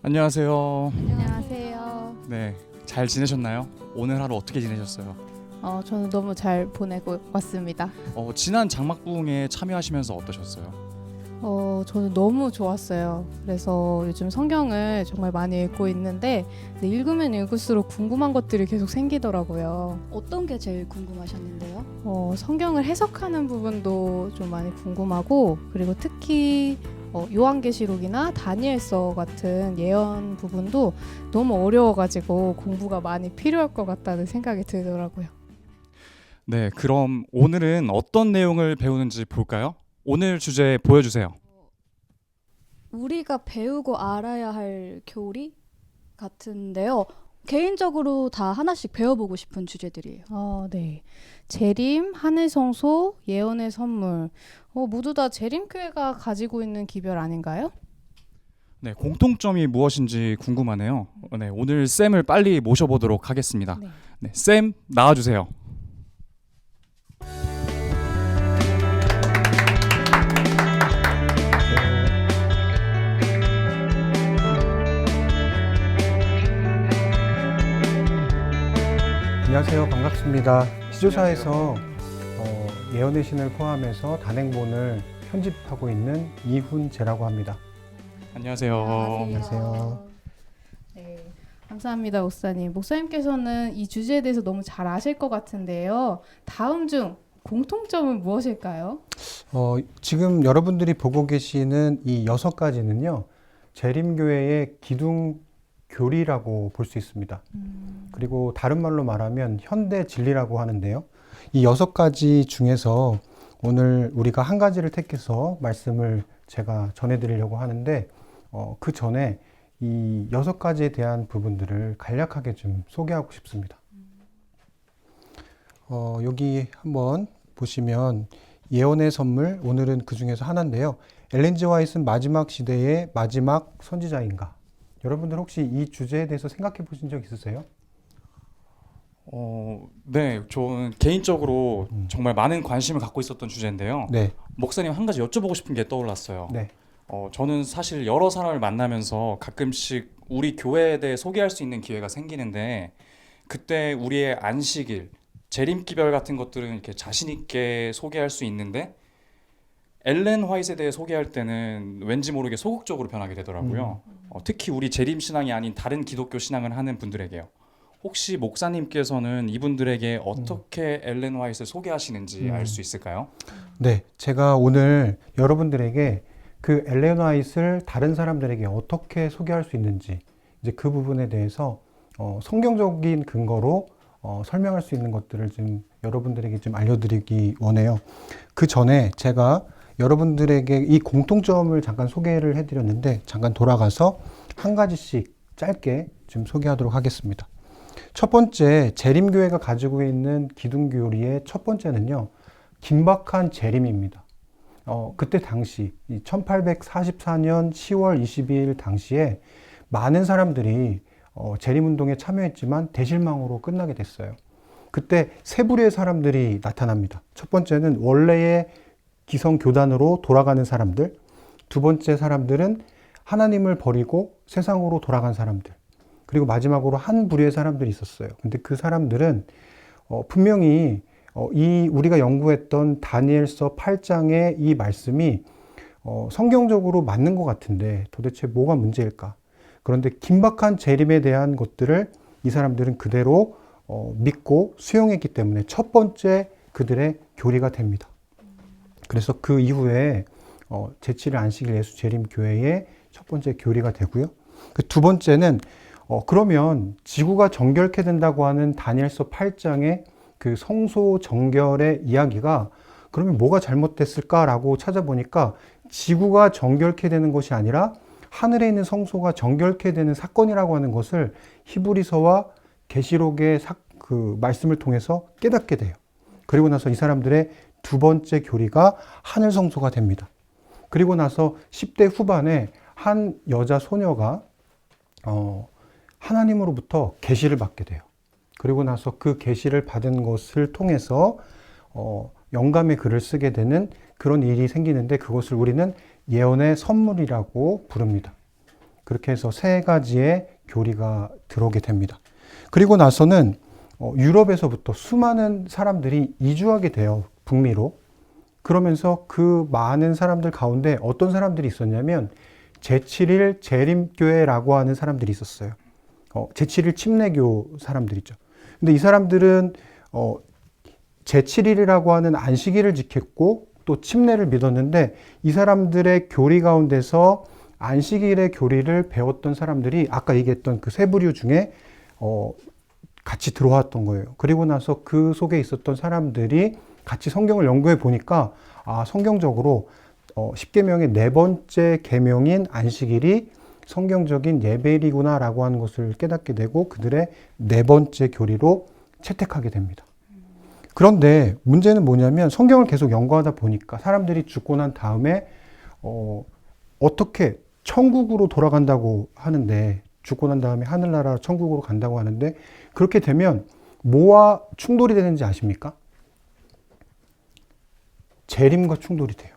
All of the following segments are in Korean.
안녕하세요. 안녕하세요. 네, 잘 지내셨나요? 오늘 하루 어떻게 지내셨어요? 저는 너무 잘 보내고 왔습니다. 지난 장막부흥에 참여하시면서 어떠셨어요? 저는 너무 좋았어요. 그래서 요즘 성경을 정말 많이 읽고 있는데 읽으면 읽을수록 궁금한 것들이 계속 생기더라고요. 어떤 게 제일 궁금하셨는데요? 성경을 해석하는 부분도 좀 많이 궁금하고, 그리고 특히 요한계시록이나 다니엘서 같은 예언 부분도 너무 어려워가지고 공부가 많이 필요할 것 같다는 생각이 들더라고요. 네, 그럼 오늘은 어떤 내용을 배우는지 볼까요? 오늘 주제 보여주세요. 우리가 배우고 알아야 할 교리 같은데요. 개인적으로 다 하나씩 배워보고 싶은 주제들이에요. 네. 재림, 하늘성소, 예언의 선물. 모두 다 재림교회가 가지고 있는 기별 아닌가요? 네, 공통점이 무엇인지 궁금하네요. 네, 오늘 쌤을 빨리 모셔보도록 하겠습니다. 네. 네, 쌤 나와주세요. 안녕하세요. 반갑습니다. 지조사에서 예언의 신을 포함해서 단행본을 편집하고 있는 이훈재라고 합니다. 안녕하세요. 안녕하세요. 네. 감사합니다, 목사님. 목사님께서는 이 주제에 대해서 너무 잘 아실 것 같은데요. 다음 중 공통점은 무엇일까요? 지금 여러분들이 보고 계시는 이 6가지는요. 재림교회의 기둥 교리라고 볼 수 있습니다. 그리고 다른 말로 말하면 현대 진리라고 하는데요. 이 6가지 중에서 오늘 우리가 한 가지를 택해서 말씀을 제가 전해드리려고 하는데, 그 전에 이 6가지에 대한 부분들을 간략하게 좀 소개하고 싶습니다. 여기 한번 보시면 예언의 선물, 오늘은 그 중에서 하나인데요. 엘렌 G 화이트는 마지막 시대의 마지막 선지자인가? 여러분들 혹시 이 주제에 대해서 생각해 보신 적 있으세요? 네, 저는 개인적으로 정말 많은 관심을 갖고 있었던 주제인데요. 네. 목사님 한 가지 여쭤보고 싶은 게 떠올랐어요. 네. 저는 사실 여러 사람을 만나면서 가끔씩 우리 교회에 대해 소개할 수 있는 기회가 생기는데, 그때 우리의 안식일, 재림기별 같은 것들은 이렇게 자신 있게 소개할 수 있는데, 엘렌 화이트에 대해 소개할 때는 왠지 모르게 소극적으로 변하게 되더라고요. 특히 우리 재림 신앙이 아닌 다른 기독교 신앙을 하는 분들에게요. 혹시 목사님께서는 이분들에게 어떻게 엘렌 화이트를 소개하시는지 알 수 있을까요? 네. 제가 오늘 여러분들에게 그 엘렌 화이트를 다른 사람들에게 어떻게 소개할 수 있는지, 이제 그 부분에 대해서 성경적인 근거로 설명할 수 있는 것들을 좀 여러분들에게 좀 알려드리기 원해요. 그 전에 제가 여러분들에게 이 공통점을 잠깐 소개를 해드렸는데, 잠깐 돌아가서 한 가지씩 짧게 좀 소개하도록 하겠습니다. 첫 번째, 재림교회가 가지고 있는 기둥교리의 첫 번째는요, 긴박한 재림입니다. 그때 당시 1844년 10월 22일 당시에 많은 사람들이 재림운동에 참여했지만 대실망으로 끝나게 됐어요. 그때 세 부류의 사람들이 나타납니다. 첫 번째는 원래의 기성교단으로 돌아가는 사람들, 두 번째 사람들은 하나님을 버리고 세상으로 돌아간 사람들, 그리고 마지막으로 한 부류의 사람들이 있었어요. 근데 그 사람들은 분명히 이 우리가 연구했던 다니엘서 8장의 이 말씀이 성경적으로 맞는 것 같은데 도대체 뭐가 문제일까? 그런데 긴박한 재림에 대한 것들을 이 사람들은 그대로 믿고 수용했기 때문에 첫 번째 그들의 교리가 됩니다. 그래서 그 이후에 제7일 안식일 예수 재림 교회의 첫 번째 교리가 되고요. 그 두 번째는 그러면 지구가 정결케 된다고 하는 다니엘서 8장의 그 성소 정결의 이야기가 그러면 뭐가 잘못됐을까라고 찾아보니까 지구가 정결케 되는 것이 아니라 하늘에 있는 성소가 정결케 되는 사건이라고 하는 것을 히브리서와 계시록의 그 말씀을 통해서 깨닫게 돼요. 그리고 나서 이 사람들의 두 번째 교리가 하늘 성소가 됩니다. 그리고 나서 10대 후반에 한 여자 소녀가 하나님으로부터 계시를 받게 돼요. 그리고 나서 그 계시를 받은 것을 통해서 영감의 글을 쓰게 되는 그런 일이 생기는데, 그것을 우리는 예언의 선물이라고 부릅니다. 그렇게 해서 세 가지의 교리가 들어오게 됩니다. 그리고 나서는 유럽에서부터 수많은 사람들이 이주하게 돼요. 북미로. 그러면서 그 많은 사람들 가운데 어떤 사람들이 있었냐면 제7일 재림교회라고 하는 사람들이 있었어요. 제7일 침례교 사람들이죠. 근데 이 사람들은 제7일이라고 하는 안식일을 지켰고 또 침례를 믿었는데 이 사람들의 교리 가운데서 안식일의 교리를 배웠던 사람들이 아까 얘기했던 그 세 부류 중에 같이 들어왔던 거예요. 그리고 나서 그 속에 있었던 사람들이 같이 성경을 연구해 보니까 성경적으로 십계명의 네 번째 계명인 안식일이 성경적인 예배일이구나라고 하는 것을 깨닫게 되고 그들의 네 번째 교리로 채택하게 됩니다. 그런데 문제는 뭐냐면 성경을 계속 연구하다 보니까 사람들이 죽고 난 다음에 어떻게 천국으로 돌아간다고 하는데 죽고 난 다음에 하늘나라 천국으로 간다고 하는데 그렇게 되면 뭐와 충돌이 되는지 아십니까? 재림과 충돌이 돼요.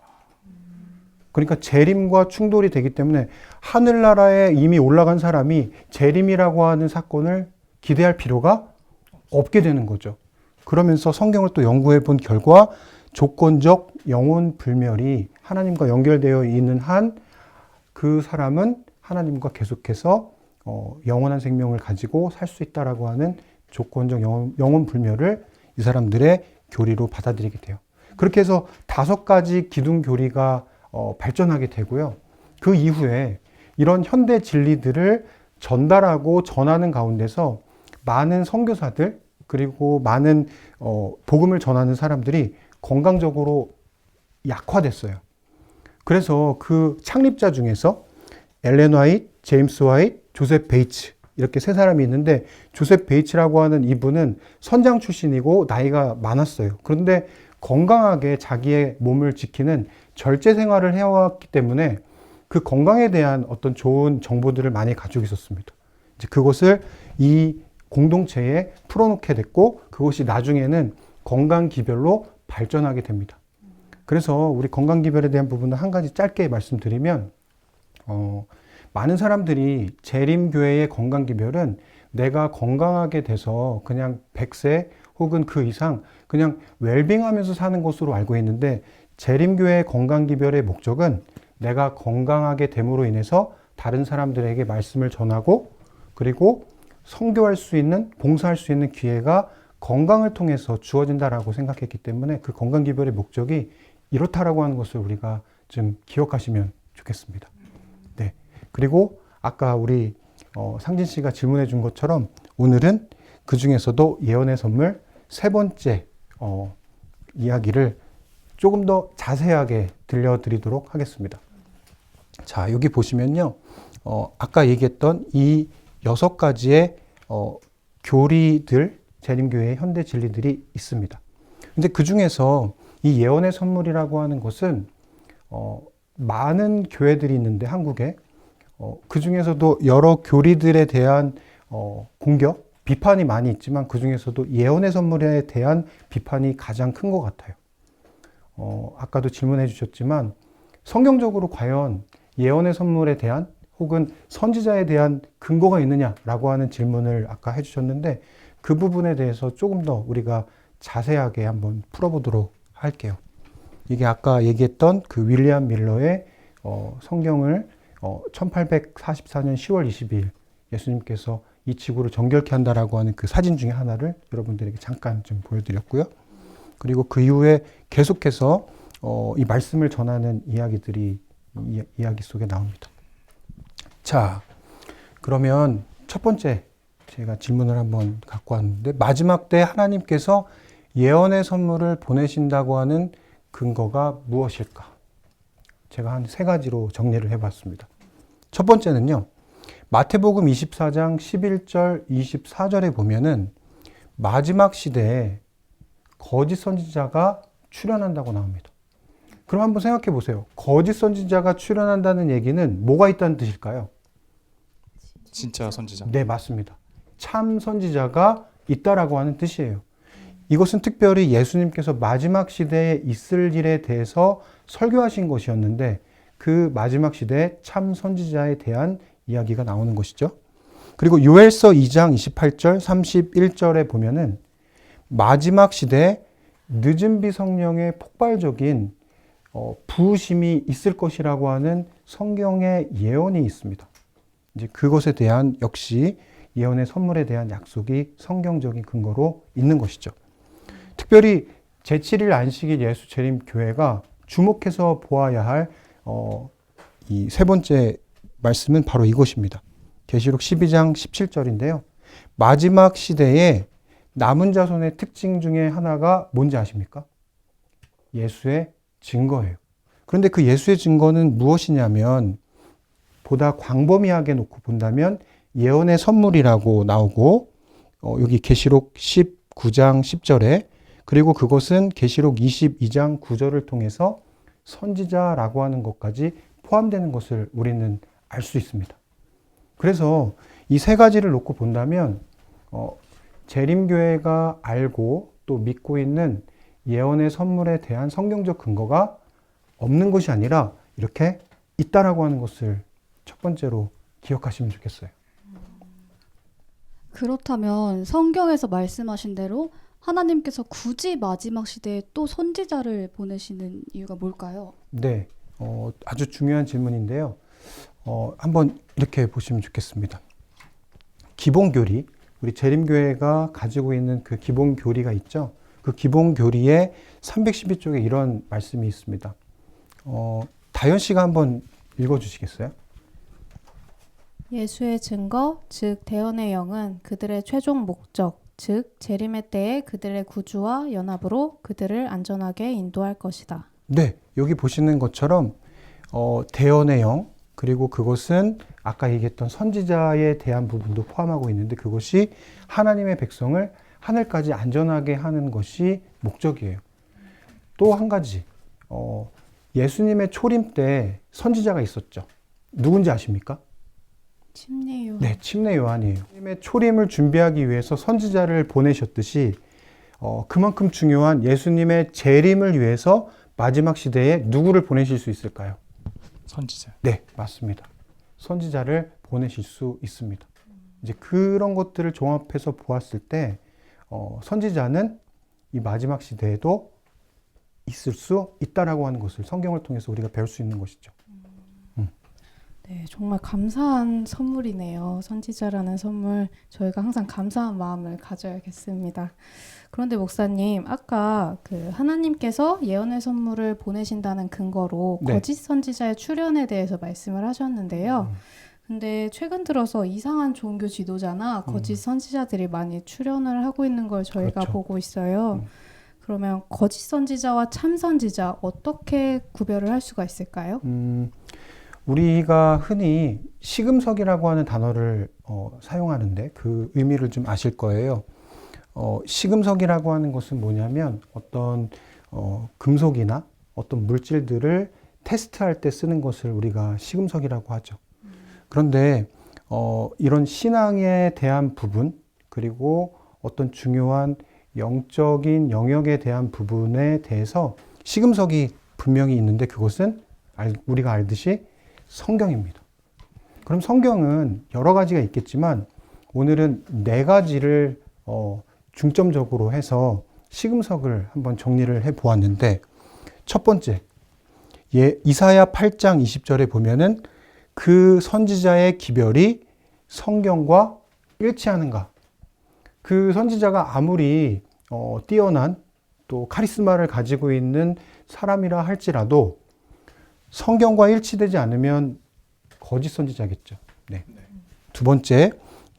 그러니까 재림과 충돌이 되기 때문에 하늘나라에 이미 올라간 사람이 재림이라고 하는 사건을 기대할 필요가 없게 되는 거죠. 그러면서 성경을 또 연구해 본 결과 조건적 영혼 불멸이 하나님과 연결되어 있는 한 그 사람은 하나님과 계속해서 영원한 생명을 가지고 살 수 있다라고 하는 조건적 영혼 불멸을 이 사람들의 교리로 받아들이게 돼요. 그렇게 해서 5가지 기둥 교리가 발전하게 되고요. 그 이후에 이런 현대 진리들을 전달하고 전하는 가운데서 많은 선교사들 그리고 많은 복음을 전하는 사람들이 건강적으로 약화됐어요. 그래서 그 창립자 중에서 엘렌 화이트, 제임스 화이트, 조셉 베이츠 이렇게 세 사람이 있는데 조셉 베이츠라고 하는 이분은 선장 출신이고 나이가 많았어요. 그런데 건강하게 자기의 몸을 지키는 절제 생활을 해왔기 때문에 그 건강에 대한 어떤 좋은 정보들을 많이 가지고 있었습니다. 이제 그것을 이 공동체에 풀어놓게 됐고 그것이 나중에는 건강기별로 발전하게 됩니다. 그래서 우리 건강기별에 대한 부분은 한 가지 짧게 말씀드리면 많은 사람들이 재림교회의 건강기별은 내가 건강하게 돼서 그냥 100세 혹은 그 이상 그냥 웰빙하면서 사는 것으로 알고 있는데 재림교회의 건강기별의 목적은 내가 건강하게 됨으로 인해서 다른 사람들에게 말씀을 전하고 그리고 선교할 수 있는 봉사할 수 있는 기회가 건강을 통해서 주어진다라고 생각했기 때문에 그 건강기별의 목적이 이렇다라고 하는 것을 우리가 좀 기억하시면 좋겠습니다. 네. 그리고 아까 우리 상진 씨가 질문해 준 것처럼 오늘은 그 중에서도 예언의 선물 세 번째 이야기를 조금 더 자세하게 들려드리도록 하겠습니다. 자, 여기 보시면요. 아까 얘기했던 이 6가지의 교리들, 재림교회의 현대 진리들이 있습니다. 근데 그 중에서 이 예언의 선물이라고 하는 것은 많은 교회들이 있는데 한국에 그 중에서도 여러 교리들에 대한 공격, 비판이 많이 있지만 그 중에서도 예언의 선물에 대한 비판이 가장 큰 것 같아요. 아까도 질문해 주셨지만 성경적으로 과연 예언의 선물에 대한 혹은 선지자에 대한 근거가 있느냐라고 하는 질문을 아까 해주셨는데 그 부분에 대해서 조금 더 우리가 자세하게 한번 풀어보도록 할게요. 이게 아까 얘기했던 그 윌리엄 밀러의 성경을 1844년 10월 20일 예수님께서 이 지구를 정결케 한다라고 하는 그 사진 중에 하나를 여러분들에게 잠깐 좀 보여드렸고요. 그리고 그 이후에 계속해서 이 말씀을 전하는 이야기들이 이야기 속에 나옵니다. 자, 그러면 첫 번째 제가 질문을 한번 갖고 왔는데 마지막 때 하나님께서 예언의 선물을 보내신다고 하는 근거가 무엇일까? 제가 한 3가지로 정리를 해봤습니다. 첫 번째는요. 마태복음 24장 11절 24절에 보면은 마지막 시대에 거짓 선지자가 출현한다고 나옵니다. 그럼 한번 생각해 보세요. 거짓 선지자가 출현한다는 얘기는 뭐가 있다는 뜻일까요? 진짜 선지자. 네, 맞습니다. 참 선지자가 있다라고 하는 뜻이에요. 이것은 특별히 예수님께서 마지막 시대에 있을 일에 대해서 설교하신 것이었는데 그 마지막 시대에 참 선지자에 대한 이야기가 나오는 것이죠. 그리고 요엘서 2장 28절 31절에 보면은 마지막 시대에 늦은 비 성령의 폭발적인 부으심이 있을 것이라고 하는 성경의 예언이 있습니다. 이제 그것에 대한 역시 예언의 선물에 대한 약속이 성경적인 근거로 있는 것이죠. 특별히 제7일 안식일 예수 재림 교회가 주목해서 보아야 할 이 세 번째 말씀은 바로 이것입니다. 계시록 12장 17절인데요. 마지막 시대에 남은 자손의 특징 중에 하나가 뭔지 아십니까? 예수의 증거예요. 그런데 그 예수의 증거는 무엇이냐면 보다 광범위하게 놓고 본다면 예언의 선물이라고 나오고 여기 계시록 19장 10절에 그리고 그것은 계시록 22장 9절을 통해서 선지자라고 하는 것까지 포함되는 것을 우리는 알 수 있습니다. 그래서 이 세 가지를 놓고 본다면 재림교회가 알고 또 믿고 있는 예언의 선물에 대한 성경적 근거가 없는 것이 아니라 이렇게 있다라고 하는 것을 첫 번째로 기억하시면 좋겠어요. 그렇다면 성경에서 말씀하신 대로 하나님께서 굳이 마지막 시대에 또 선지자를 보내시는 이유가 뭘까요? 네, 아주 중요한 질문인데요. 한번 이렇게 보시면 좋겠습니다. 기본교리, 우리 재림교회가 가지고 있는 그 기본교리가 있죠. 그 기본교리에 312쪽에 이런 말씀이 있습니다. 다현 씨가 한번 읽어주시겠어요? 예수의 증거, 즉 대언의 영은 그들의 최종 목적, 즉 재림의 때에 그들의 구주와 연합으로 그들을 안전하게 인도할 것이다. 네, 여기 보시는 것처럼 대언의 영, 그리고 그것은 아까 얘기했던 선지자에 대한 부분도 포함하고 있는데 그것이 하나님의 백성을 하늘까지 안전하게 하는 것이 목적이에요. 또 한 가지, 예수님의 초림 때 선지자가 있었죠. 누군지 아십니까? 침례요. 네, 침례 요한이에요. 예수님의 초림을 준비하기 위해서 선지자를 보내셨듯이 그만큼 중요한 예수님의 재림을 위해서 마지막 시대에 누구를 보내실 수 있을까요? 선지자. 네, 맞습니다. 선지자를 보내실 수 있습니다. 이제 그런 것들을 종합해서 보았을 때 선지자는 이 마지막 시대에도 있을 수 있다라고 하는 것을 성경을 통해서 우리가 배울 수 있는 것이죠. 네, 정말 감사한 선물이네요. 선지자라는 선물, 저희가 항상 감사한 마음을 가져야겠습니다. 그런데 목사님, 아까 그 하나님께서 예언의 선물을 보내신다는 근거로 네. 거짓 선지자의 출현에 대해서 말씀을 하셨는데요. 근데 최근 들어서 이상한 종교 지도자나 거짓 선지자들이 많이 출현을 하고 있는 걸 저희가 그렇죠. 보고 있어요. 그러면 거짓 선지자와 참 선지자 어떻게 구별을 할 수가 있을까요? 우리가 흔히 시금석이라고 하는 단어를 사용하는데 그 의미를 좀 아실 거예요. 시금석이라고 하는 것은 뭐냐면 어떤 금속이나 어떤 물질들을 테스트할 때 쓰는 것을 우리가 시금석이라고 하죠. 그런데 이런 신앙에 대한 부분 그리고 어떤 중요한 영적인 영역에 대한 부분에 대해서 시금석이 분명히 있는데 그것은 우리가 알듯이 성경입니다. 그럼 성경은 여러 가지가 있겠지만 오늘은 네 가지를 중점적으로 해서 시금석을 한번 정리를 해 보았는데 첫 번째, 이사야 8장 20절에 보면은 그 선지자의 기별이 성경과 일치하는가? 그 선지자가 아무리 뛰어난 또 카리스마를 가지고 있는 사람이라 할지라도 성경과 일치되지 않으면 거짓 선지자겠죠. 네. 두 번째,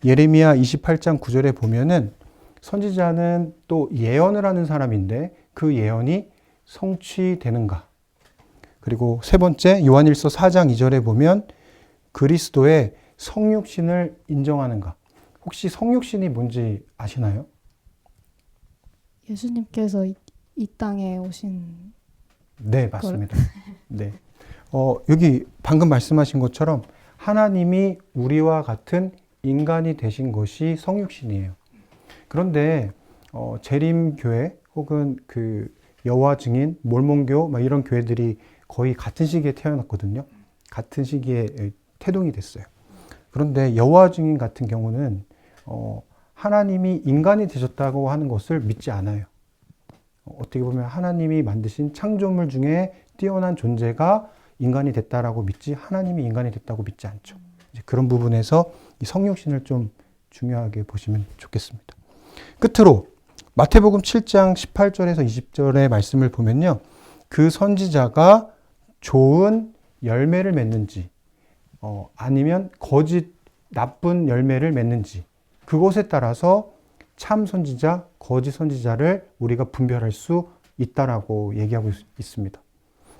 예레미야 28장 9절에 보면은 선지자는 또 예언을 하는 사람인데 그 예언이 성취되는가? 그리고 세 번째, 요한일서 4장 2절에 보면 그리스도의 성육신을 인정하는가? 혹시 성육신이 뭔지 아시나요? 예수님께서 이 땅에 오신 네, 맞습니다. 네. 여기 방금 말씀하신 것처럼 하나님이 우리와 같은 인간이 되신 것이 성육신이에요. 그런데 재림교회 혹은 그 여호와 증인, 몰몬교 막 이런 교회들이 거의 같은 시기에 태어났거든요. 같은 시기에 태동이 됐어요. 그런데 여호와 증인 같은 경우는 하나님이 인간이 되셨다고 하는 것을 믿지 않아요. 어떻게 보면 하나님이 만드신 창조물 중에 뛰어난 존재가 인간이 됐다라고 믿지 하나님이 인간이 됐다고 믿지 않죠. 이제 그런 부분에서 이 성육신을 좀 중요하게 보시면 좋겠습니다. 끝으로 마태복음 7장 18절에서 20절의 말씀을 보면요. 그 선지자가 좋은 열매를 맺는지 아니면 거짓 나쁜 열매를 맺는지 그것에 따라서 참 선지자, 거짓 선지자를 우리가 분별할 수 있다라고 얘기하고 있습니다.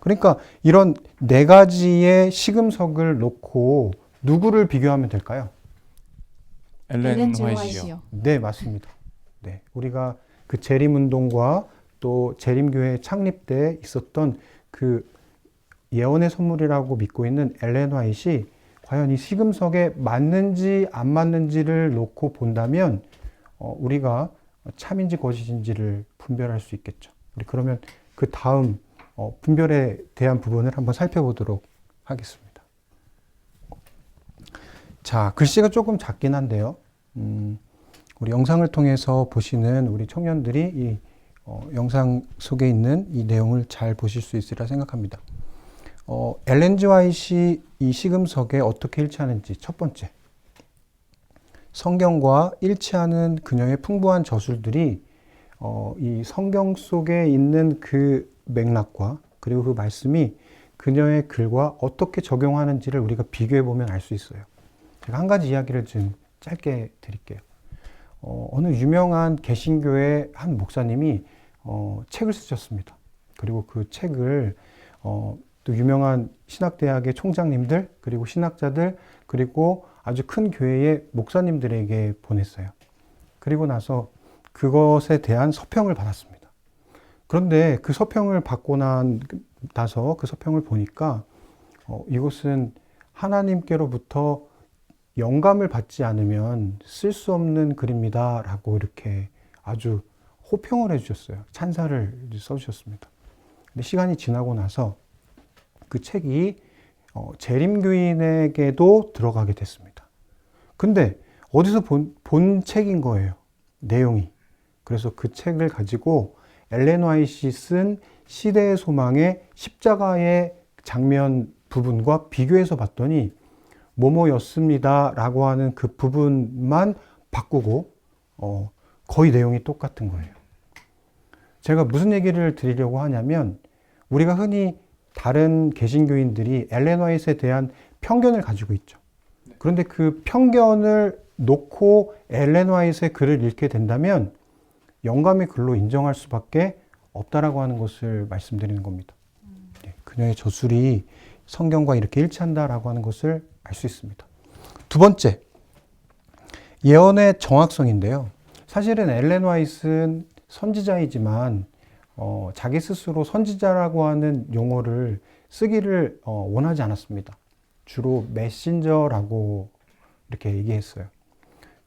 그러니까 이런 네 가지의 시금석을 놓고 누구를 비교하면 될까요? 엘렌 G. 화이트요. 화이트요. 네, 맞습니다. 네, 우리가 그 재림운동과 또 재림교회 창립 때 있었던 그 예언의 선물이라고 믿고 있는 엘렌 화이트이 과연 이 시금석에 맞는지 안 맞는지를 놓고 본다면 우리가 참인지 거짓인지를 분별할 수 있겠죠. 우리 그러면 그 다음 분별에 대한 부분을 한번 살펴보도록 하겠습니다. 자, 글씨가 조금 작긴 한데요. 우리 영상을 통해서 보시는 우리 청년들이 이 영상 속에 있는 이 내용을 잘 보실 수 있으리라 생각합니다. 엘렌 G. 화이트이 이 시금석에 어떻게 일치하는지 첫 번째, 성경과 일치하는 그녀의 풍부한 저술들이 이 성경 속에 있는 그 맥락과 그리고 그 말씀이 그녀의 글과 어떻게 적용하는지를 우리가 비교해 보면 알 수 있어요. 제가 한 가지 이야기를 좀 짧게 드릴게요. 어느 유명한 개신교의 한 목사님이 책을 쓰셨습니다. 그리고 그 책을 또 유명한 신학대학의 총장님들 그리고 신학자들 그리고 아주 큰 교회의 목사님들에게 보냈어요. 그리고 나서 그것에 대한 서평을 받았습니다. 그런데 그 서평을 받고 나서 그 서평을 보니까 이것은 하나님께로부터 영감을 받지 않으면 쓸 수 없는 글입니다 라고 이렇게 아주 호평을 해주셨어요. 찬사를 써주셨습니다. 근데 시간이 지나고 나서 그 책이 재림교인에게도 들어가게 됐습니다. 근데 어디서 본 책인 거예요. 내용이. 그래서 그 책을 가지고 엘렌 화이트이 쓴 시대의 소망의 십자가의 장면 부분과 비교해서 봤더니 뭐뭐였습니다 라고 하는 그 부분만 바꾸고 거의 내용이 똑같은 거예요. 제가 무슨 얘기를 드리려고 하냐면 우리가 흔히 다른 개신교인들이 엘렌 화이트에 대한 편견을 가지고 있죠. 그런데 그 편견을 놓고 엘렌 화이트의 글을 읽게 된다면 영감의 글로 인정할 수밖에 없다라고 하는 것을 말씀드리는 겁니다. 네, 그녀의 저술이 성경과 이렇게 일치한다라고 하는 것을 알 수 있습니다. 두 번째, 예언의 정확성인데요. 사실은 엘렌 화이트는 선지자이지만 자기 스스로 선지자라고 하는 용어를 쓰기를 원하지 않았습니다. 주로 메신저라고 이렇게 얘기했어요.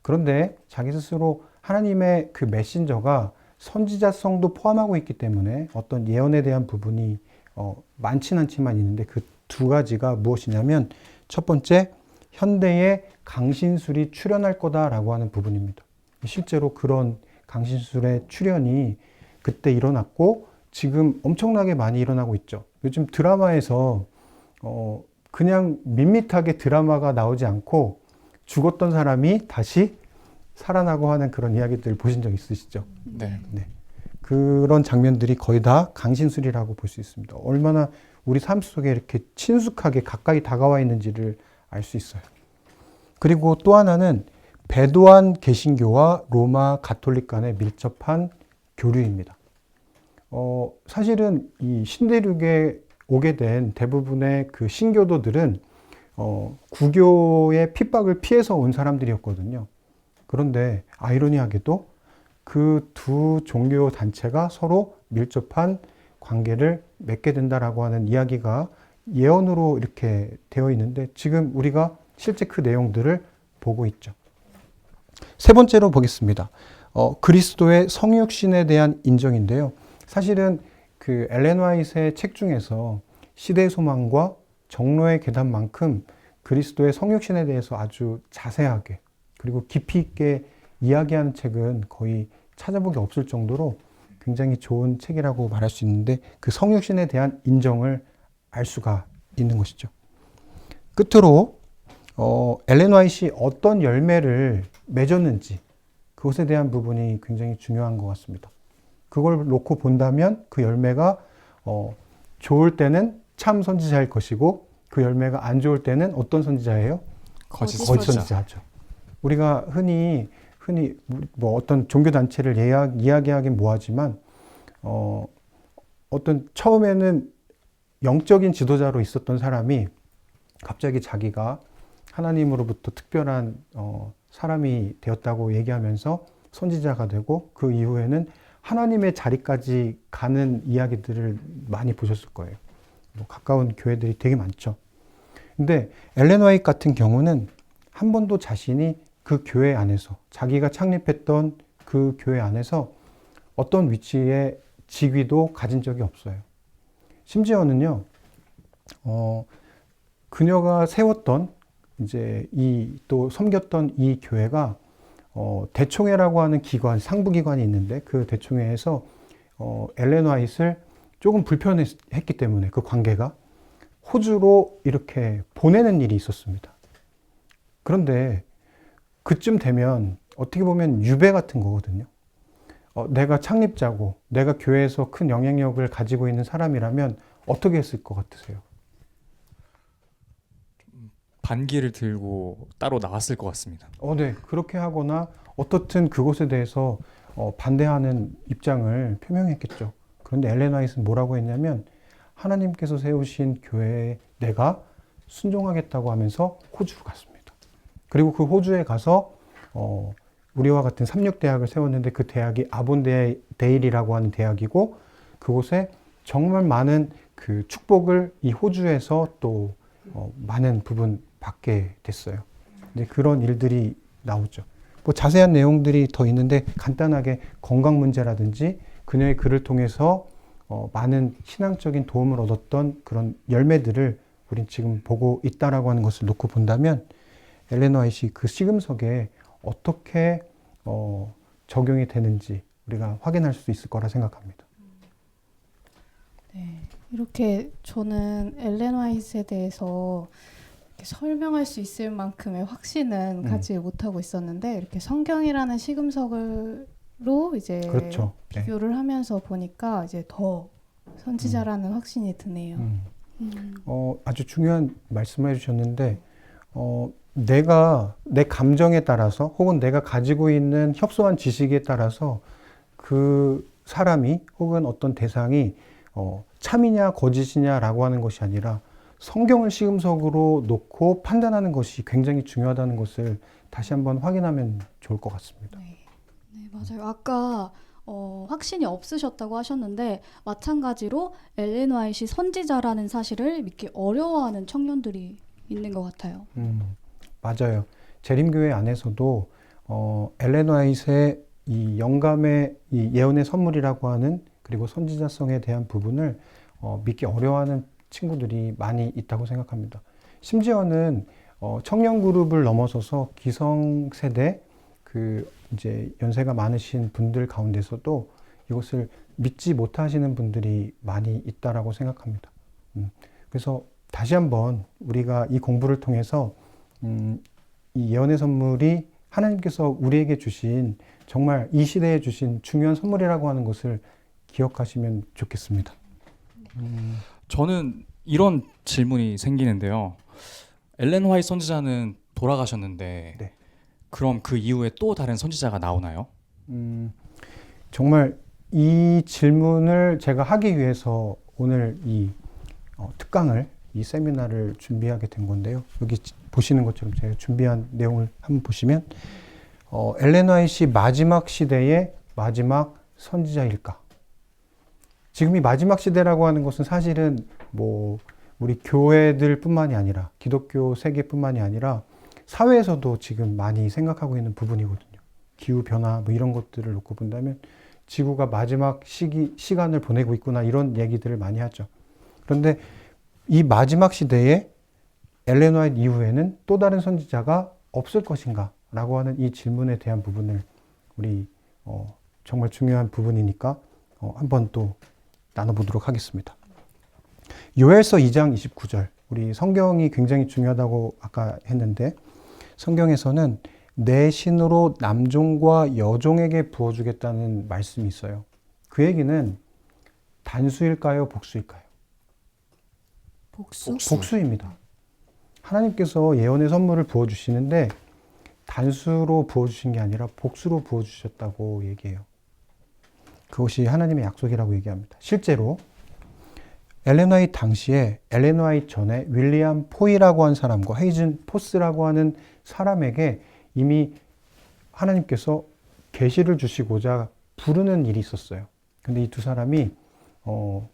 그런데 자기 스스로 하나님의 그 메신저가 선지자성도 포함하고 있기 때문에 어떤 예언에 대한 부분이 많지는 않지만 있는데 그 두 가지가 무엇이냐면 첫 번째, 현대에 강신술이 출현할 거다라고 하는 부분입니다. 실제로 그런 강신술의 출현이 그때 일어났고 지금 엄청나게 많이 일어나고 있죠. 요즘 드라마에서 그냥 밋밋하게 드라마가 나오지 않고 죽었던 사람이 다시 살아나고 하는 그런 이야기들 보신 적 있으시죠? 네. 네. 그런 장면들이 거의 다 강신술이라고 볼 수 있습니다. 얼마나 우리 삶 속에 이렇게 친숙하게 가까이 다가와 있는지를 알 수 있어요. 그리고 또 하나는 배도한 개신교와 로마 가톨릭 간의 밀접한 교류입니다. 사실은 이 신대륙에 오게 된 대부분의 그 신교도들은 구교의 핍박을 피해서 온 사람들이었거든요. 그런데 아이러니하게도 그 두 종교 단체가 서로 밀접한 관계를 맺게 된다라고 하는 이야기가 예언으로 이렇게 되어 있는데 지금 우리가 실제 그 내용들을 보고 있죠. 세 번째로 보겠습니다. 그리스도의 성육신에 대한 인정인데요. 사실은 그 엘렌 화이트의 책 중에서 시대의 소망과 정로의 계단만큼 그리스도의 성육신에 대해서 아주 자세하게 그리고 깊이 있게 이야기하는 책은 거의 찾아보기 없을 정도로 굉장히 좋은 책이라고 말할 수 있는데 그 성육신에 대한 인정을 알 수가 있는 것이죠. 끝으로 엘렌 화이트이 어떤 열매를 맺었는지 그것에 대한 부분이 굉장히 중요한 것 같습니다. 그걸 놓고 본다면 그 열매가 좋을 때는 참 선지자일 것이고 그 열매가 안 좋을 때는 어떤 선지자예요? 거짓 거짓 선지자. 선지자죠. 우리가 흔히 뭐 어떤 종교 단체를 이야기하긴 뭐하지만 어떤 처음에는 영적인 지도자로 있었던 사람이 갑자기 자기가 하나님으로부터 특별한 사람이 되었다고 얘기하면서 선지자가 되고 그 이후에는 하나님의 자리까지 가는 이야기들을 많이 보셨을 거예요. 뭐 가까운 교회들이 되게 많죠. 근데 엘렌 화이트 같은 경우는 한 번도 자신이 그 교회 안에서 자기가 창립했던 그 교회 안에서 어떤 위치의 직위도 가진 적이 없어요. 심지어는요, 그녀가 세웠던 이제 또 섬겼던 이 교회가 대총회라고 하는 기관, 상부기관이 있는데 그 대총회에서 엘렌 화이트를 조금 불편했기 때문에 그 관계가 호주로 이렇게 보내는 일이 있었습니다. 그런데 그쯤 되면 어떻게 보면 유배 같은 거거든요. 내가 창립자고 내가 교회에서 큰 영향력을 가지고 있는 사람이라면 어떻게 했을 것 같으세요? 반기를 들고 따로 나왔을 것 같습니다. 네. 그렇게 하거나 어떻든 그것에 대해서 반대하는 입장을 표명했겠죠. 그런데 엘렌 화이트는 뭐라고 했냐면 하나님께서 세우신 교회에 내가 순종하겠다고 하면서 호주로 갔습니다. 그리고 그 호주에 가서 우리와 같은 삼육대학을 세웠는데 그 대학이 아본데일이라고 하는 대학이고 그곳에 정말 많은 그 축복을 이 호주에서 또 많은 부분 받게 됐어요. 이제 그런 일들이 나오죠. 뭐 자세한 내용들이 더 있는데 간단하게 건강 문제라든지 그녀의 글을 통해서 많은 신앙적인 도움을 얻었던 그런 열매들을 우린 지금 보고 있다라고 하는 것을 놓고 본다면 엘렌 화이트이 그 시금석에 어떻게 적용이 되는지 우리가 확인할 수 있을 거라 생각합니다. 네, 이렇게 저는 엘렌 화이트에 대해서 이렇게 설명할 수 있을 만큼의 확신은 갖지 못하고 있었는데 이렇게 성경이라는 시금석으로 이제 그렇죠. 네. 비교를 하면서 보니까 이제 더 선지자라는 확신이 드네요. 아주 중요한 말씀을 해주셨는데 내가 내 감정에 따라서 혹은 내가 가지고 있는 협소한 지식에 따라서 그 사람이 혹은 어떤 대상이 참이냐 거짓이냐라고 하는 것이 아니라 성경을 시금석으로 놓고 판단하는 것이 굉장히 중요하다는 것을 다시 한번 확인하면 좋을 것 같습니다. 네. 네, 맞아요. 아까 확신이 없으셨다고 하셨는데 마찬가지로 엘렌 화이트이 선지자라는 사실을 믿기 어려워하는 청년들이 있는 것 같아요. 맞아요. 재림교회 안에서도 엘렌 화이트의 이 영감의 이 예언의 선물이라고 하는 그리고 선지자성에 대한 부분을 믿기 어려워하는 친구들이 많이 있다고 생각합니다. 심지어는 청년 그룹을 넘어서서 기성세대 그 이제 연세가 많으신 분들 가운데서도 이것을 믿지 못하시는 분들이 많이 있다라고 생각합니다. 그래서 다시 한번 우리가 이 공부를 통해서 이 예언의 선물이 하나님께서 우리에게 주신 정말 이 시대에 주신 중요한 선물이라고 하는 것을 기억하시면 좋겠습니다. 저는 이런 질문이 생기는데요. 엘렌 화이트 선지자는 돌아가셨는데 네. 그럼 그 이후에 또 다른 선지자가 나오나요? 정말 이 질문을 제가 하기 위해서 오늘 이 특강을 이 세미나를 준비하게 된 건데요. 여기 보시는 것처럼 제가 준비한 내용을 한번 보시면 엘렌 화이트이 마지막 시대의 마지막 선지자일까? 지금이 마지막 시대라고 하는 것은 사실은 뭐 우리 교회들뿐만이 아니라 기독교 세계뿐만이 아니라 사회에서도 지금 많이 생각하고 있는 부분이거든요. 기후 변화 뭐 이런 것들을 놓고 본다면 지구가 마지막 시간을 보내고 있구나 이런 얘기들을 많이 하죠. 그런데 이 마지막 시대에 엘렌 화이트 이후에는 또 다른 선지자가 없을 것인가? 라고 하는 이 질문에 대한 부분을 우리 정말 중요한 부분이니까 한번 또 나눠보도록 하겠습니다. 요엘서 2장 29절, 우리 성경이 굉장히 중요하다고 아까 했는데 성경에서는 내 신으로 남종과 여종에게 부어주겠다는 말씀이 있어요. 그 얘기는 단수일까요? 복수일까요? 복수? 복수입니다. 하나님께서 예언의 선물을 부어주시는데 단수로 부어주신 게 아니라 복수로 부어주셨다고 얘기해요. 그것이 하나님의 약속이라고 얘기합니다. 실제로 엘렌 화이트 당시에 엘렌 화이트 전에 윌리엄 포이라고 한 사람과 헤이즌 포스라고 하는 사람에게 이미 하나님께서 계시를 주시고자 부르는 일이 있었어요. 근데 이 두 사람이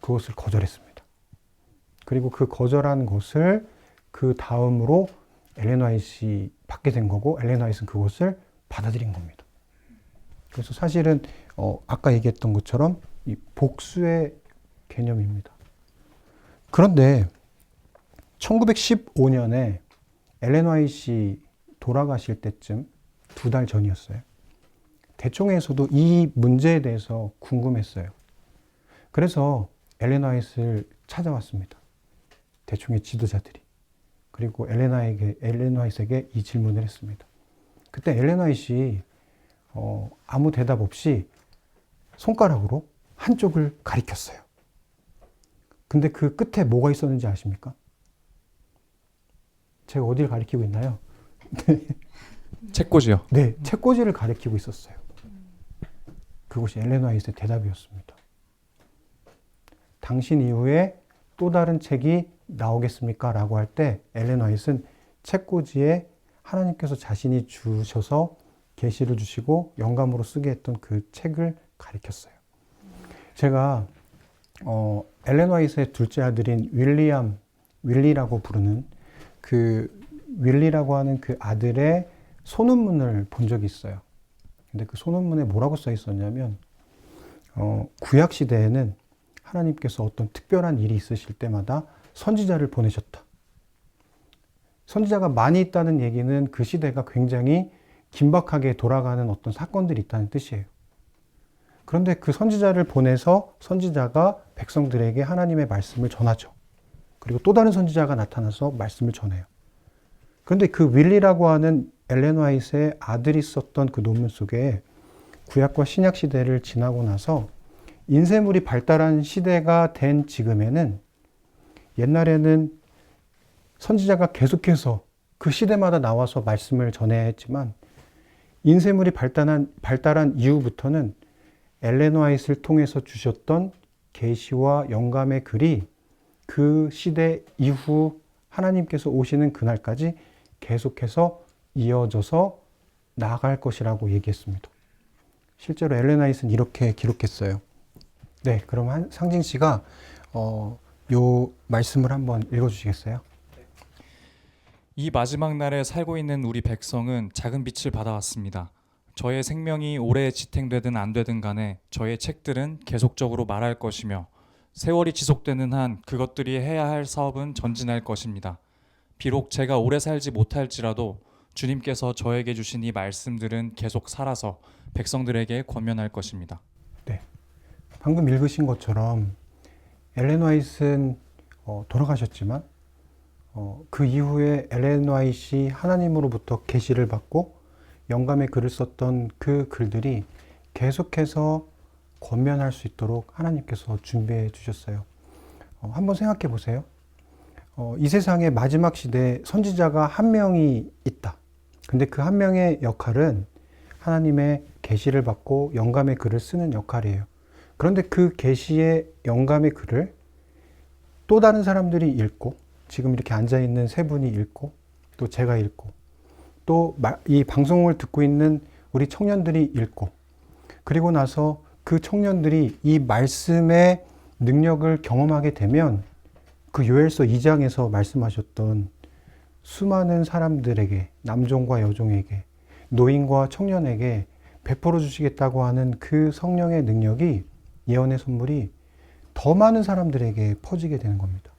그것을 거절했습니다. 그리고 그 거절한 것을 그 다음으로 엘렌 화이트이 받게 된 거고 엘렌 화이트는 그것을 받아들인 겁니다. 그래서 사실은 아까 얘기했던 것처럼 이 복수의 개념입니다. 그런데 1915년에 엘렌 화이트이 돌아가실 때쯤 2달 전이었어요. 대총회에서도 이 문제에 대해서 궁금했어요. 그래서 엘렌 화이트를 찾아왔습니다. 대총회 지도자들이. 그리고 엘렌 화이트에게 이 질문을 했습니다. 그때 엘렌 화이트이 아무 대답 없이 손가락으로 한쪽을 가리켰어요. 근데 그 끝에 뭐가 있었는지 아십니까? 제가 어디를 가리키고 있나요? 책꽂이요. 네, 책꽂이를 가리키고 있었어요. 그것이 엘렌 화이트의 대답이었습니다. 당신 이후에 또 다른 책이 나오겠습니까? 라고 할 때 엘렌 화이트는 책꽂이에 하나님께서 자신이 주셔서 계시를 주시고 영감으로 쓰게 했던 그 책을 가리켰어요. 제가 엘렌 화이트의 둘째 아들인 윌리라고 부르는 그 윌리라고 하는 그 아들의 소논문을 본 적이 있어요. 근데 그 소논문에 뭐라고 써 있었냐면 구약 시대에는 하나님께서 어떤 특별한 일이 있으실 때마다 선지자를 보내셨다. 선지자가 많이 있다는 얘기는 그 시대가 굉장히 긴박하게 돌아가는 어떤 사건들이 있다는 뜻이에요. 그런데 그 선지자를 보내서 선지자가 백성들에게 하나님의 말씀을 전하죠. 그리고 또 다른 선지자가 나타나서 말씀을 전해요. 그런데 그 윌리라고 하는 엘렌 화이트의 아들이 썼던 그 논문 속에 구약과 신약 시대를 지나고 나서 인쇄물이 발달한 시대가 된 지금에는 옛날에는 선지자가 계속해서 그 시대마다 나와서 말씀을 전해야 했지만 인쇄물이 발달한 이후부터는 엘렌 화이트를 통해서 주셨던 계시와 영감의 글이 그 시대 이후 하나님께서 오시는 그날까지 계속해서 이어져서 나아갈 것이라고 얘기했습니다. 실제로 엘렌 화이트는 이렇게 기록했어요. 네, 그럼 상진 씨가 요 말씀을 한번 읽어주시겠어요? 이 마지막 날에 살고 있는 우리 백성은 작은 빛을 받아왔습니다. 저의 생명이 오래 지탱되든 안 되든 간에 저의 책들은 계속적으로 말할 것이며 세월이 지속되는 한 그것들이 해야 할 사업은 전진할 것입니다. 비록 제가 오래 살지 못할지라도 주님께서 저에게 주신 이 말씀들은 계속 살아서 백성들에게 권면할 것입니다. 네, 방금 읽으신 것처럼 엘렌 화이트는 돌아가셨지만 그 이후에 엘렌 화이트이 하나님으로부터 계시를 받고 영감의 글을 썼던 그 글들이 계속해서 권면할 수 있도록 하나님께서 준비해 주셨어요. 한번 생각해 보세요. 이 세상의 마지막 시대에 선지자가 한 명이 있다. 근데 그 한 명의 역할은 하나님의 계시를 받고 영감의 글을 쓰는 역할이에요. 그런데 그 계시의 영감의 글을 또 다른 사람들이 읽고 지금 이렇게 앉아있는 세 분이 읽고 또 제가 읽고 또 이 방송을 듣고 있는 우리 청년들이 읽고 그리고 나서 그 청년들이 이 말씀의 능력을 경험하게 되면 그 요엘서 2장에서 말씀하셨던 수많은 사람들에게 남종과 여종에게 노인과 청년에게 베풀어 주시겠다고 하는 그 성령의 능력이 예언의 선물이 더 많은 사람들에게 퍼지게 되는 겁니다.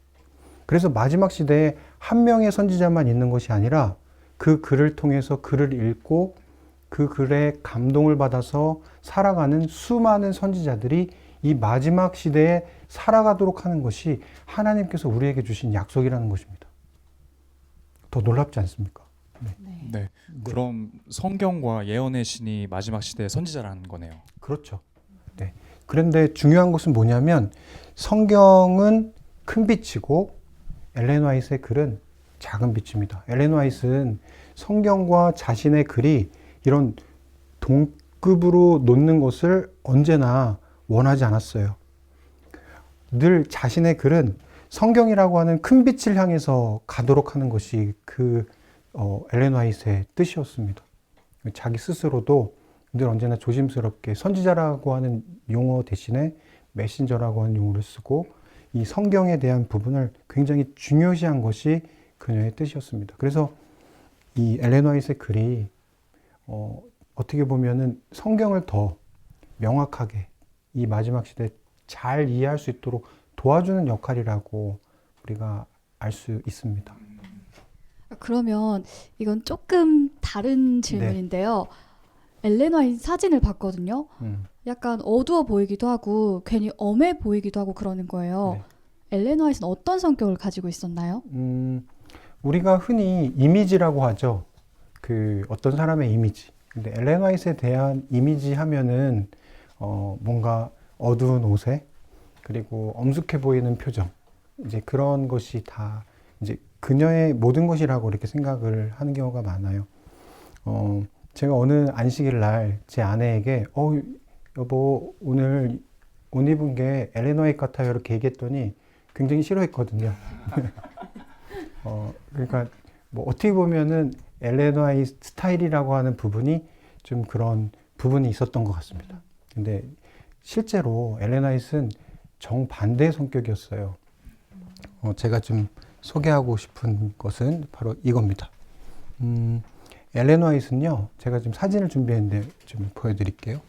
그래서 마지막 시대에 한 명의 선지자만 있는 것이 아니라 그 글을 통해서 글을 읽고 그 글에 감동을 받아서 살아가는 수많은 선지자들이 이 마지막 시대에 살아가도록 하는 것이 하나님께서 우리에게 주신 약속이라는 것입니다. 더 놀랍지 않습니까? 네. 그럼 성경과 예언의 신이 마지막 시대의 선지자라는 거네요. 그렇죠. 네. 그런데 중요한 것은 뭐냐면 성경은 큰 빛이고 엘렌 화이트의 글은 작은 빛입니다. 엘렌 화이트는 성경과 자신의 글이 이런 동급으로 놓는 것을 언제나 원하지 않았어요. 늘 자신의 글은 성경이라고 하는 큰 빛을 향해서 가도록 하는 것이 엘렌 화이트의 뜻이었습니다. 자기 스스로도 늘 언제나 조심스럽게 선지자라고 하는 용어 대신에 메신저라고 하는 용어를 쓰고 이 성경에 대한 부분을 굉장히 중요시한 것이 그녀의 뜻이었습니다. 그래서 이 엘렌 화이트의 글이 어떻게 보면은 성경을 더 명확하게 이 마지막 시대에 잘 이해할 수 있도록 도와주는 역할이라고 우리가 알 수 있습니다. 그러면 이건 조금 다른 질문인데요. 엘렌 화이트 사진을 봤거든요. 약간 어두워 보이기도 하고 괜히 엄해 보이기도 하고 그러는 거예요. 엘렌 화이트는 어떤 성격을 가지고 있었나요? 우리가 흔히 이미지라고 하죠. 어떤 사람의 이미지. 근데 엘렌 화이트에 대한 이미지 하면은 뭔가 어두운 옷에 그리고 엄숙해 보이는 표정. 이제 그런 것이 다 이제 그녀의 모든 것이라고 이렇게 생각을 하는 경우가 많아요. 제가 어느 안식일 날 제 아내에게 여보 오늘 옷 입은 게 엘렌 화이트 같아요 이렇게 얘기했더니 굉장히 싫어했거든요. 그러니까 뭐 어떻게 보면은 엘렌 화이트 스타일이라고 하는 부분이 좀 그런 부분이 있었던 것 같습니다. 근데 실제로 엘렌 화이트는 정반대의 성격이었어요. 제가 좀 소개하고 싶은 것은 바로 이겁니다. 엘렌 화이트는요, 제가 지금 사진을 준비했는데 좀 보여드릴게요.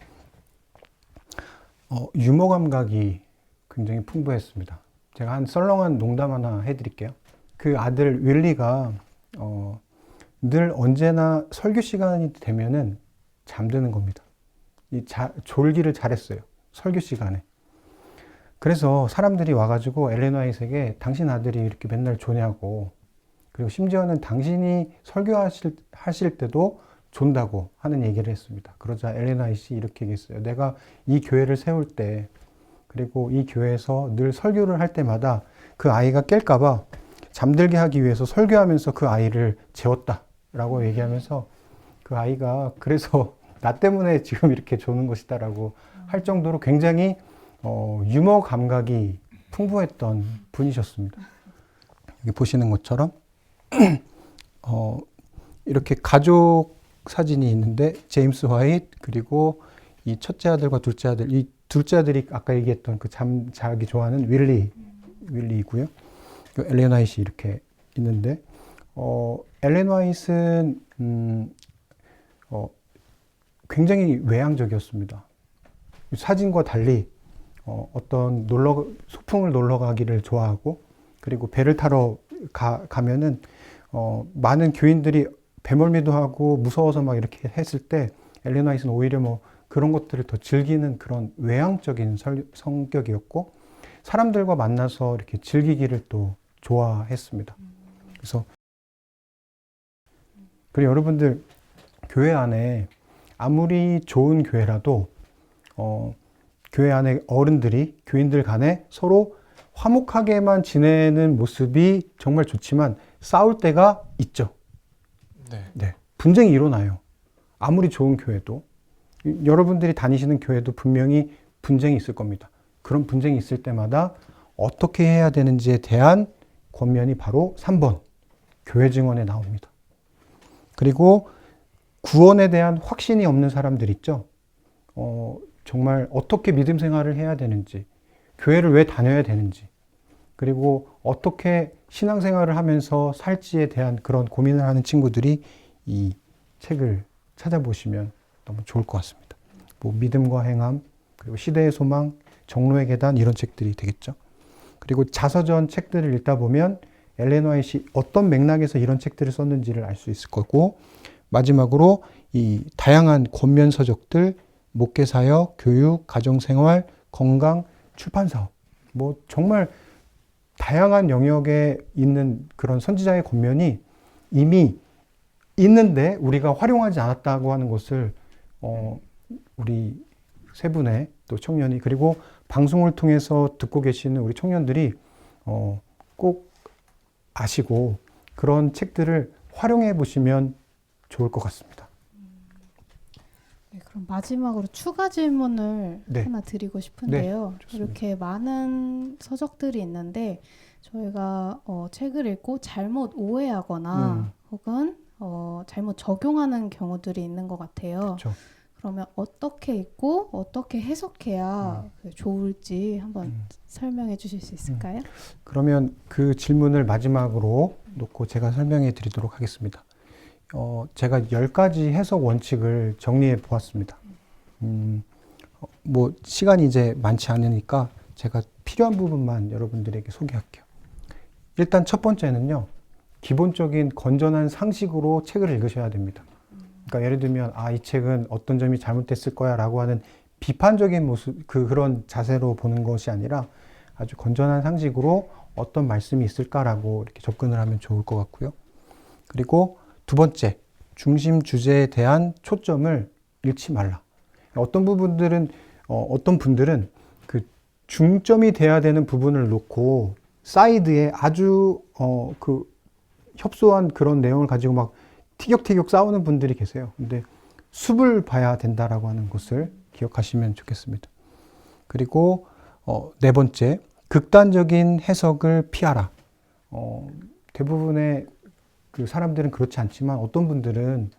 유머 감각이 굉장히 풍부했습니다. 제가 한 썰렁한 농담 하나 해드릴게요. 그 아들 윌리가 늘 언제나 설교 시간이 되면은 잠드는 겁니다. 졸기를 잘했어요. 설교 시간에. 그래서 사람들이 와가지고 엘렌 화이트에게 당신 아들이 이렇게 맨날 조냐고, 그리고 심지어는 당신이 설교하실 때도 존다고 하는 얘기를 했습니다. 그러자 엘렌 화이트가 이렇게 얘기했어요. 내가 이 교회를 세울 때, 그리고 이 교회에서 늘 설교를 할 때마다 그 아이가 깰까봐 잠들게 하기 위해서 설교하면서 그 아이를 재웠다라고 얘기하면서 그 아이가 그래서 나 때문에 지금 이렇게 조는 것이다라고 할 정도로 굉장히 유머 감각이 풍부했던 분이셨습니다. 여기 보시는 것처럼 이렇게 가족 사진이 있는데 제임스 화이트 그리고 이 첫째 아들과 둘째 아들, 이 둘째 아들이 아까 얘기했던 그 자기 좋아하는 윌리이고요. 엘렌 화이트 이렇게 있는데 엘렌 화이트는 굉장히 외향적이었습니다. 사진과 달리 어떤 소풍을 놀러 가기를 좋아하고, 그리고 배를 타러 가면은 많은 교인들이 배멀미도 하고 무서워서 막 이렇게 했을 때 엘렌 화이트는 오히려 뭐 그런 것들을 더 즐기는 그런 외향적인 성격이었고, 사람들과 만나서 이렇게 즐기기를 또 좋아했습니다. 그리고 여러분들 교회 안에 아무리 좋은 교회라도 교회 안에 어른들이 교인들 간에 서로 화목하게만 지내는 모습이 정말 좋지만 싸울 때가 있죠. 네. 분쟁이 일어나요. 아무리 좋은 교회도. 여러분들이 다니시는 교회도 분명히 분쟁이 있을 겁니다. 그런 분쟁이 있을 때마다 어떻게 해야 되는지에 대한 권면이 바로 3번 교회 증언에 나옵니다. 그리고 구원에 대한 확신이 없는 사람들 있죠. 정말 어떻게 믿음 생활을 해야 되는지, 교회를 왜 다녀야 되는지, 그리고 어떻게 신앙생활을 하면서 살지에 대한 그런 고민을 하는 친구들이 이 책을 찾아보시면 너무 좋을 것 같습니다. 뭐 믿음과 행함, 그리고 시대의 소망, 정로의 계단 이런 책들이 되겠죠. 그리고 자서전 책들을 읽다 보면 엘렌 화이트이 어떤 맥락에서 이런 책들을 썼는지를 알 수 있을 거고, 마지막으로 이 다양한 권면 서적들, 목회 사역, 교육, 가정생활, 건강, 출판 사업, 뭐 정말 다양한 영역에 있는 그런 선지자의 권면이 이미 있는데 우리가 활용하지 않았다고 하는 것을 우리 세 분의 또 청년이, 그리고 방송을 통해서 듣고 계시는 우리 청년들이 꼭 아시고 그런 책들을 활용해 보시면 좋을 것 같습니다. 네, 그럼 마지막으로 추가 질문을 네. 하나 드리고 싶은데요. 좋습니다. 이렇게 많은 서적들이 있는데 저희가 책을 읽고 잘못 오해하거나 혹은 잘못 적용하는 경우들이 있는 것 같아요. 그렇죠. 그러면 어떻게 읽고 어떻게 해석해야 좋을지 한번 설명해 주실 수 있을까요? 그러면 그 질문을 마지막으로 놓고 제가 설명해 드리도록 하겠습니다. 제가 10가지 해석 원칙을 정리해 보았습니다. 뭐 시간이 이제 많지 않으니까 제가 필요한 부분만 여러분들에게 소개할게요. 일단 첫 번째는요, 기본적인 건전한 상식으로 책을 읽으셔야 됩니다. 그러니까 예를 들면 이 책은 어떤 점이 잘못됐을 거야 라고 하는 비판적인 모습, 그런 자세로 보는 것이 아니라 아주 건전한 상식으로 어떤 말씀이 있을까라고 이렇게 접근을 하면 좋을 것 같고요. 그리고 두 번째, 중심 주제에 대한 초점을 잃지 말라. 어떤 분들은 그 중점이 돼야 되는 부분을 놓고 사이드에 아주 그 협소한 그런 내용을 가지고 막 티격태격 싸우는 분들이 계세요. 근데 숲을 봐야 된다라고 하는 것을 기억하시면 좋겠습니다. 그리고 네 번째, 극단적인 해석을 피하라. 대부분의 그 사람들은 그렇지 않지만 어떤 분들은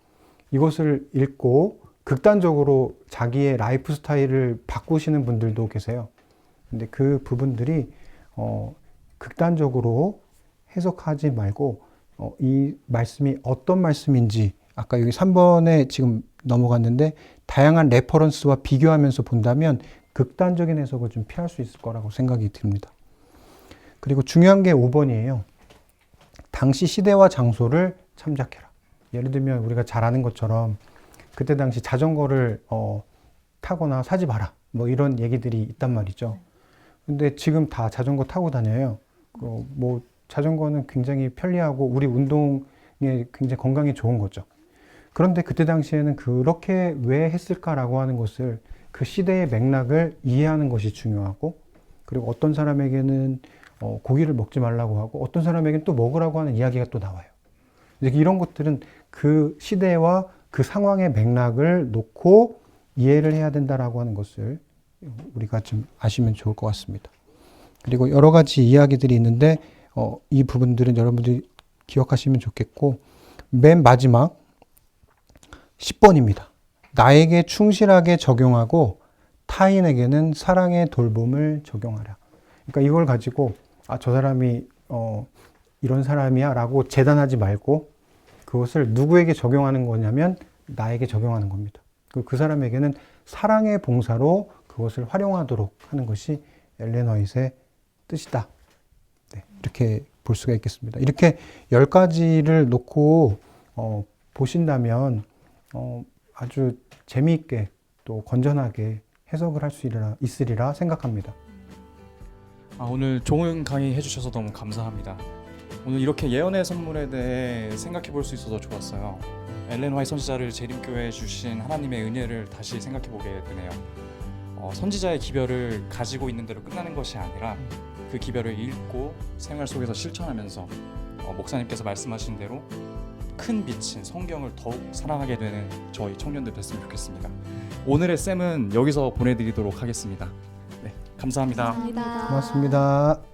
이것을 읽고 극단적으로 자기의 라이프 스타일을 바꾸시는 분들도 계세요. 근데 그 부분들이 극단적으로 해석하지 말고 이 말씀이 어떤 말씀인지, 아까 여기 3번에 지금 넘어갔는데 다양한 레퍼런스와 비교하면서 본다면 극단적인 해석을 좀 피할 수 있을 거라고 생각이 듭니다. 그리고 중요한 게 5번이에요. 당시 시대와 장소를 참작해라. 예를 들면 우리가 잘 아는 것처럼 그때 당시 자전거를 타거나 사지 마라, 뭐 이런 얘기들이 있단 말이죠. 근데 지금 다 자전거 타고 다녀요. 뭐 자전거는 굉장히 편리하고 우리 운동에 굉장히 건강에 좋은 거죠. 그런데 그때 당시에는 그렇게 왜 했을까라고 하는 것을, 그 시대의 맥락을 이해하는 것이 중요하고, 그리고 어떤 사람에게는 고기를 먹지 말라고 하고 어떤 사람에게는 또 먹으라고 하는 이야기가 또 나와요. 이런 것들은 그 시대와 그 상황의 맥락을 놓고 이해를 해야 된다라고 하는 것을 우리가 좀 아시면 좋을 것 같습니다. 그리고 여러 가지 이야기들이 있는데 이 부분들은 여러분들이 기억하시면 좋겠고, 맨 마지막 10번입니다. 나에게 충실하게 적용하고 타인에게는 사랑의 돌봄을 적용하라. 그러니까 이걸 가지고 저 사람이 이런 사람이야 라고 재단하지 말고 그것을 누구에게 적용하는 거냐면 나에게 적용하는 겁니다. 그 사람에게는 사랑의 봉사로 그것을 활용하도록 하는 것이 엘렌 화이트의 뜻이다. 네, 이렇게 볼 수가 있겠습니다. 이렇게 10가지를 놓고 보신다면 아주 재미있게 또 건전하게 해석을 할 수 있으리라 생각합니다. 오늘 좋은 강의 해주셔서 너무 감사합니다. 오늘 이렇게 예언의 선물에 대해 생각해 볼 수 있어서 좋았어요. 엘렌 화이트 선지자를 재림교회에 주신 하나님의 은혜를 다시 생각해 보게 되네요. 선지자의 기별을 가지고 있는 대로 끝나는 것이 아니라 그 기별을 읽고 생활 속에서 실천하면서 목사님께서 말씀하신 대로 큰 빛인 성경을 더욱 사랑하게 되는 저희 청년들 됐으면 좋겠습니다. 오늘의 쌤은 여기서 보내드리도록 하겠습니다. 네, 감사합니다. 감사합니다. 고맙습니다.